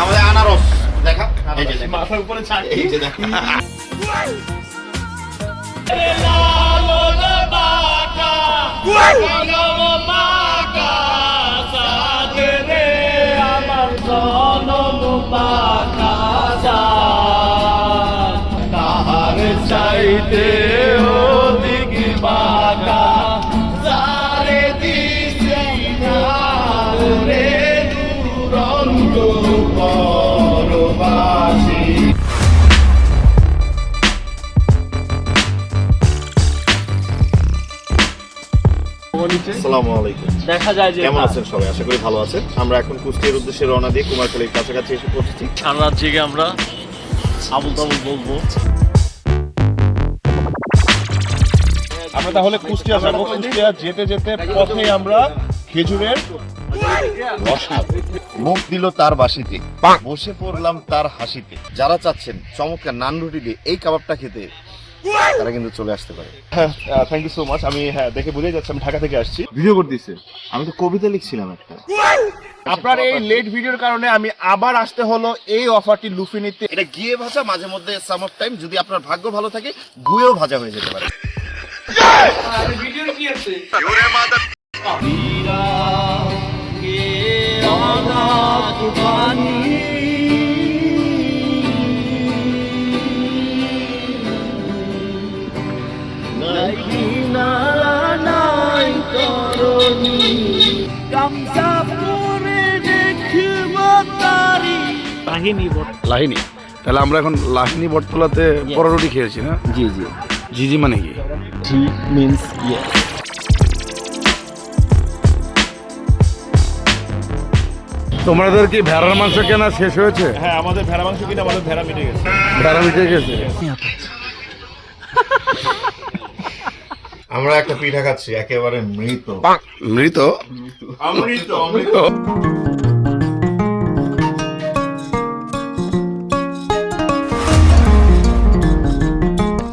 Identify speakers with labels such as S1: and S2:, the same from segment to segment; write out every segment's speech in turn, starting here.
S1: আমাদের আনারস দেখা,
S2: এই যে মাথার উপরে ছাড়,
S1: এই যে দেখা।
S2: চাইতে অধিক বাঁকা সারে দিছে রে দুরন্ত পরবাসী।
S1: আসসালামু আলাইকুম।
S3: দেখা যায় যে
S1: কেমন আছেন সবাই? আশা করি ভালো আছেন। আমরা এখন কুষ্টিয়ার উদ্দেশ্যে রওনা দিয়ে কুমারখালীর কাছাকাছি এসে পৌঁছেছি।
S3: সারা রাত জেগে আমরা আবুল তাবুল বলবো।
S2: আমরা তাহলে কুষ্টিয়া যাবো। কুষ্টিয়া যেতে যেতে পথে আমরা খেজুরের রস খাবো।
S1: মুখ দিল তার বাসিতে, বসে পড়লাম তার হাসিতে। যারা চাচ্ছেন চমৎকার নান রুটি দিয়ে এই কাবাবটা খেতে, তারা কিন্তু চলে আসতে পারে।
S2: হ্যাঁ, থ্যাংক ইউ সো মাচ। আমি দেখে বুঝে যাচ্ছি আমি ঢাকা থেকে আসছি।
S1: ভিডিও করতেছে, আমি তো কবিতা লিখছিলাম একটা।
S2: আপনার এই লেট ভিডিওর কারণে আমি আবার আসতে হলো এই অফারটি লুফে নিতে।
S1: এটা গিয়ে ভাজা, মাঝে মধ্যে সাম অফ টাইম যদি আপনার ভাগ্য ভালো থাকে গুয়েও ভাজা হয়ে যেতে পারে।
S4: লাহিনী, তাহলে আমরা এখন লাহিনী বটতলাতে পরোটি খেয়েছি না?
S3: জি জি।
S4: জিজি মানে কি?
S3: জি মিন্স ইয়েস।
S4: তোমাদের কি ভেড়ার মাংস কেনা শেষ হয়েছে?
S2: হ্যাঁ, আমাদের ভেড়া মাংস কিনে আমাদের ভেড়া মিটে গেছে।
S4: ভেড়া মিটে গেছে।
S1: আমরা একটা পিঠা খাচ্ছি, একেবারে মৃত।
S4: মৃত?
S1: অমৃত, অমৃত।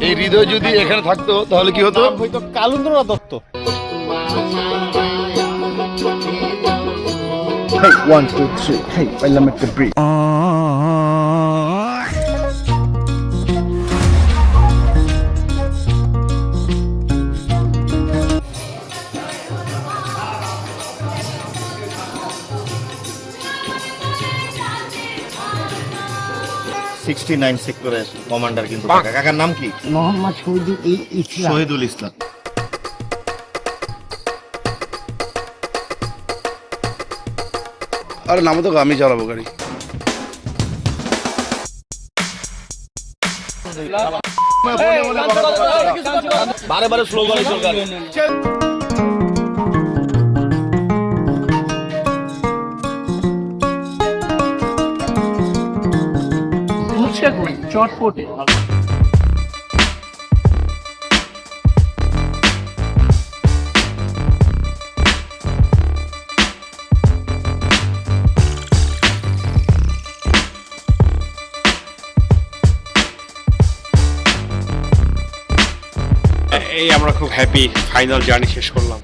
S4: এই হৃদয় যদি এখানে থাকতো তাহলে কি হতো?
S2: হয়তো কালুন্দ্রনাথ দত্ত।
S4: Hey, 1, 2, 3. Hey, পাইলাম একটা ব্রেক।
S1: '69 সেক্টরের কমান্ডার কিন্তু কাকার নাম কি?
S5: মোহাম্মদ শহীদুল ইসলাম।
S1: শহীদুল ইসলাম।
S4: আরে নামো তো, আমি চালাবো গাড়ি।
S3: বারে বারে স্লো গাড়ি চলবে। চটপটে
S6: এই আমরা খুব হ্যাপি, ফাইনাল জার্নি শেষ করলাম।